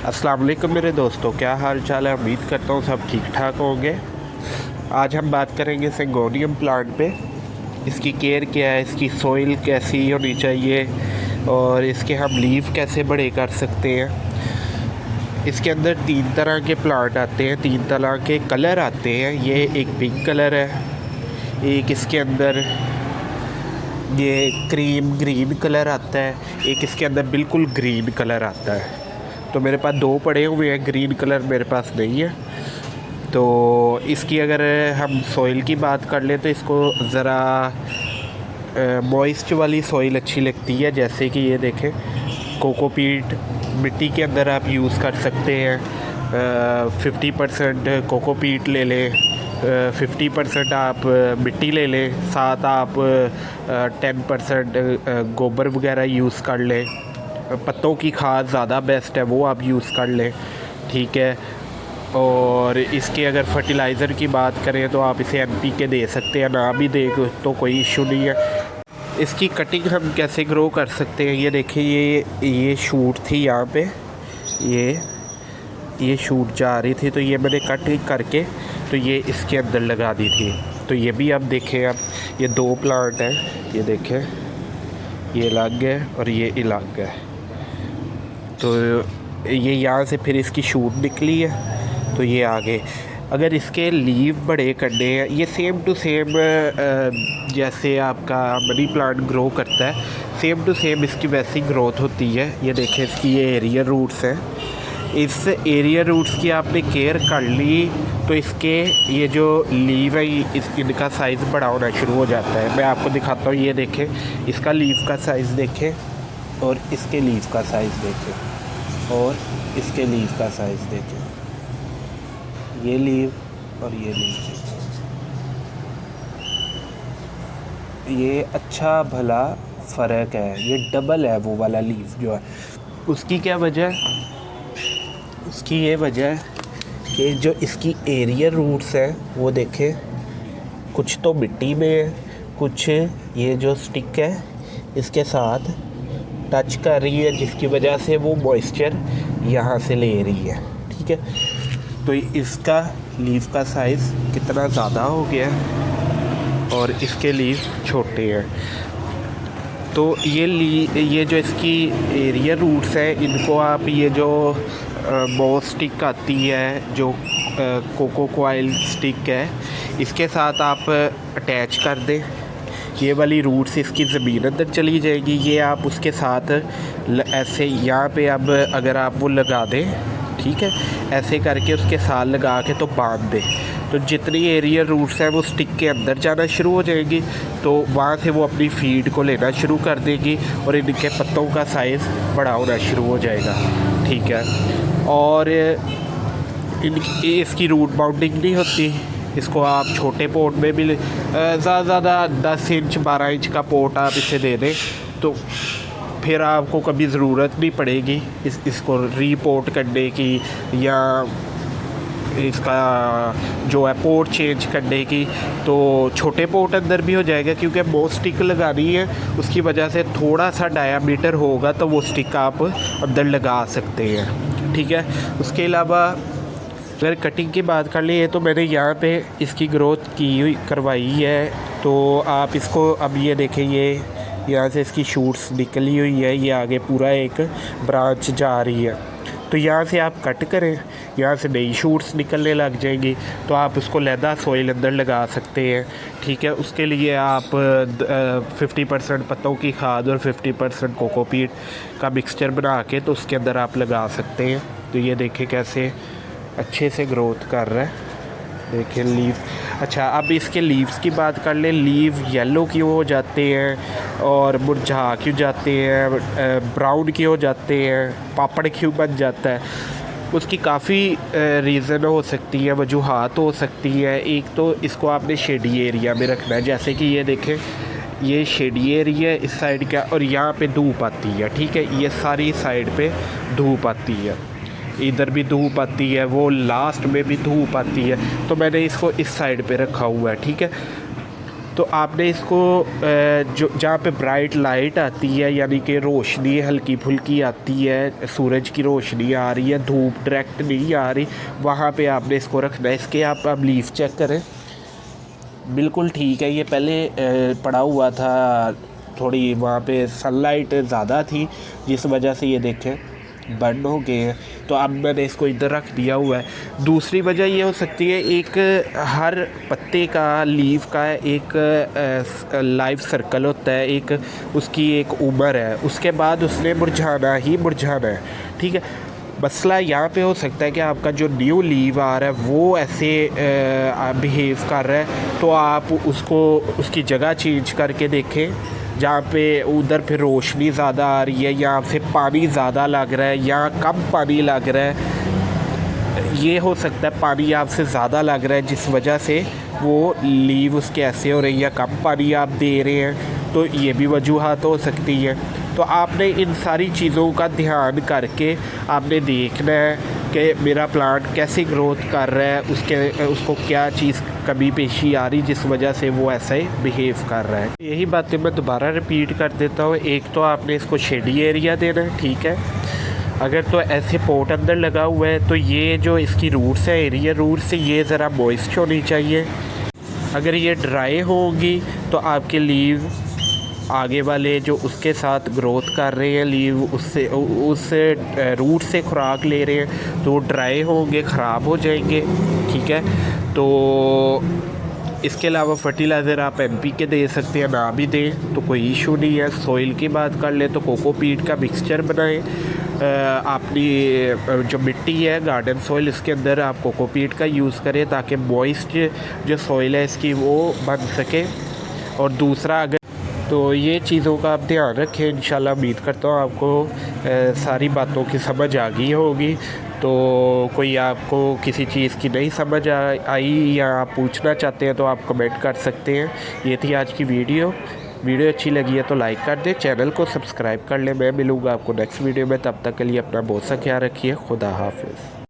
अस्सलाम वालेकुम मेरे दोस्तों, क्या हाल चाल है। उम्मीद करता हूँ सब ठीक ठाक होंगे। आज हम बात करेंगे सिंगोनियम प्लांट पे। इसकी केयर क्या है, इसकी सॉइल कैसी होनी चाहिए और इसके हम लीफ कैसे बड़े कर सकते हैं। इसके अंदर 3 तरह के प्लांट आते हैं, 3 तरह के कलर आते हैं। ये एक पिंक कलर है, एक इसके अंदर ये क्रीम ग्रीन कलर आता है, एक इसके अंदर बिल्कुल ग्रीन कलर आता है। तो मेरे पास 2 पड़े हुए हैं, ग्रीन कलर मेरे पास नहीं है। तो इसकी अगर हम सॉइल की बात कर लें तो इसको ज़रा मॉइस्ट वाली सॉइल अच्छी लगती है। जैसे कि ये देखें, कोकोपीट मिट्टी के अंदर आप यूज़ कर सकते हैं। 50% कोकोपीट ले लें, 50% आप मिट्टी ले लें, साथ आप 10% गोबर वगैरह यूज़ कर लें। पत्तों की खाद ज़्यादा बेस्ट है, वो आप यूज़ कर लें, ठीक है। और इसके अगर फर्टिलाइज़र की बात करें तो आप इसे NPK दे सकते हैं, ना भी दे तो कोई इशू नहीं है। इसकी कटिंग हम कैसे ग्रो कर सकते हैं, ये देखिए, ये शूट थी यहाँ पे, ये शूट जा रही थी, तो ये मैंने कट करके तो ये इसके अंदर लगा दी थी। तो ये भी आप देखें, आप ये 2 प्लांट हैं, ये देखें, ये अलग है और ये अलग है। तो ये यहाँ से फिर इसकी शूट निकली है, तो ये आगे अगर इसके लीव बड़े करने हैं, ये सेम टू सेम जैसे आपका मनी प्लांट ग्रो करता है, सेम टू सेम इसकी वैसी ग्रोथ होती है। ये देखें, इसकी ये एरियर रूट्स हैं। इस एरियर रूट्स की आपने केयर कर ली तो इसके ये जो लीव है इनका साइज़ बड़ा होना शुरू हो जाता है। मैं आपको दिखाता हूँ, ये देखें, इसका लीव का साइज़ देखें और इसके लीव का साइज़ देखें और इसके लीव का साइज़ देखें। ये लीव और ये लीव, ये अच्छा भला फ़र्क है। ये डबल है वो वाला लीव जो है। उसकी क्या वजह है? उसकी ये वजह है कि जो इसकी एरियर रूट्स हैं वो देखें, कुछ तो मिट्टी में है, कुछ ये जो स्टिक है इसके साथ टच कर रही है, जिसकी वजह से वो मॉइस्चर यहाँ से ले रही है, ठीक है। तो इसका लीफ का साइज़ कितना ज़्यादा हो गया और इसके लीफ छोटे हैं। तो ये जो इसकी एरियर रूट्स हैं, इनको आप ये जो बो स्टिक आती है, जो कोको कॉइल स्टिक है, इसके साथ आप अटैच कर दें। ये वाली रूट्स इसकी ज़मीन अंदर चली जाएगी। ये आप उसके साथ ऐसे यहाँ पे अब अगर आप वो लगा दें, ठीक है, ऐसे करके उसके साथ लगा के तो बांध दें, तो जितनी एरियर रूट्स हैं वो स्टिक के अंदर जाना शुरू हो जाएगी। तो वहाँ से वो अपनी फीड को लेना शुरू कर देगी और इनके पत्तों का साइज़ बड़ा होना शुरू हो जाएगा, ठीक है। और इसकी रूट बाउंडिंग नहीं होती। इसको आप छोटे पोट में भी ज़्यादा 10 इंच 12 इंच का पोट आप इसे दे दें तो फिर आपको कभी ज़रूरत नहीं पड़ेगी इसको रीपोर्ट करने की या इसका जो है पोर्ट चेंज करने की। तो छोटे पोर्ट अंदर भी हो जाएगा, क्योंकि वो स्टिक लगानी है, उसकी वजह से थोड़ा सा डायामीटर होगा तो वो स्टिक आप अंदर लगा सकते हैं, ठीक है। उसके अलावा अगर कटिंग की बात कर ले, तो मैंने यहाँ पे इसकी ग्रोथ करवाई है। तो आप इसको अब ये देखें, ये यहाँ से इसकी शूट्स निकली हुई है, ये आगे पूरा एक ब्रांच जा रही है। तो यहाँ से आप कट करें, यहाँ से नई शूट्स निकलने लग जाएंगी, तो आप उसको लैदा सॉइल अंदर लगा सकते हैं, ठीक है। उसके लिए आप 50% पत्तों की खाद और 50% कोकोपीट का मिक्सचर बना के तो उसके अंदर आप लगा सकते हैं। तो ये देखें कैसे अच्छे से ग्रोथ कर रहा है, देखिए लीव। अच्छा, अब इसके लीव्स की बात कर ले। लीव येलो क्यों हो जाते हैं और मुरझा क्यों जाते हैं, ब्राउन क्यों हो जाते हैं, पापड़ क्यों बन जाता है, उसकी काफ़ी रीज़न हो सकती है, वजूहात हो सकती है। एक तो इसको आपने शेडी एरिया में रखना है, जैसे कि ये देखें, ये शेडी एरिया इस साइड का और यहाँ पे धूप आती है, ठीक है। ये सारी साइड पे धूप आती है, इधर भी धूप आती है, वो लास्ट में भी धूप आती है। तो मैंने इसको इस साइड पे रखा हुआ है, ठीक है। तो आपने इसको जो जहाँ पे ब्राइट लाइट आती है, यानी कि रोशनी हल्की फुल्की आती है, सूरज की रोशनी आ रही है, धूप डायरेक्ट नहीं आ रही, वहाँ पे आपने इसको रखना है। इसके आप अब लीफ चेक करें, बिल्कुल ठीक है। ये पहले पड़ा हुआ था, थोड़ी वहाँ पे सनलाइट ज़्यादा थी जिस वजह से ये देखें बर्न हो गए हैं। तो अब मैंने इसको इधर रख दिया हुआ है। दूसरी वजह ये हो सकती है, एक हर पत्ते का, लीफ का एक लाइफ सर्कल होता है, एक उसकी एक उम्र है, उसके बाद उसने मुरझाना ही मुरझाना है, ठीक है। मसला यहाँ पे हो सकता है कि आपका जो न्यू लीव आ रहा है वो ऐसे बिहेव कर रहा है, तो आप उसको उसकी जगह चेंज करके देखें, जहाँ पे उधर फिर रोशनी ज़्यादा आ रही है या फिर पानी ज़्यादा लग रहा है या कम पानी लग रहा है। ये हो सकता है पानी आपसे ज़्यादा लग रहा है जिस वजह से वो लीव उसके ऐसे हो रही है, कम पानी आप दे रहे हैं, तो ये भी वजूहात हो सकती है। तो आपने इन सारी चीज़ों का ध्यान करके आपने देखना है कि मेरा प्लांट कैसे ग्रोथ कर रहा है, उसको क्या चीज़ कमी पेशी आ रही जिस वजह से वो ऐसा ही बिहेव कर रहा है। यही बातें मैं दोबारा रिपीट कर देता हूँ। एक तो आपने इसको शेडी एरिया देना है, ठीक है। अगर तो ऐसे पोट अंदर लगा हुआ है तो ये जो इसकी रूट्स है, एरिया रूट से ये ज़रा मॉइस्ट होनी चाहिए। अगर ये ड्राई होगी तो आपके लीव आगे वाले जो उसके साथ ग्रोथ कर रहे हैं, लीव उससे उस रूट से खुराक ले रहे हैं, तो ड्राई होंगे, ख़राब हो जाएंगे, ठीक है। तो इसके अलावा फर्टिलाइज़र आप NPK दे सकते हैं, ना भी दें तो कोई इशू नहीं है। सॉइल की बात कर ले तो कोकोपीट का मिक्सचर बनाएं। अपनी जो मिट्टी है गार्डन सॉइल, इसके अंदर आप कोकोपीट का यूज़ करें ताकि मॉइस्ट जो सॉइल है इसकी वो बन सके। और दूसरा, अगर तो ये चीज़ों का आप ध्यान रखें। इंशाल्लाह उम्मीद करता हूँ आपको सारी बातों की समझ आ गई होगी। तो कोई आपको किसी चीज़ की नहीं समझ आई या आप पूछना चाहते हैं तो आप कमेंट कर सकते हैं। ये थी आज की वीडियो अच्छी लगी है तो लाइक कर दें, चैनल को सब्सक्राइब कर लें। मैं मिलूँगा आपको नेक्स्ट वीडियो में, तब तक के लिए अपना बहुत सा ख्याल रखिए। खुदा हाफिज़।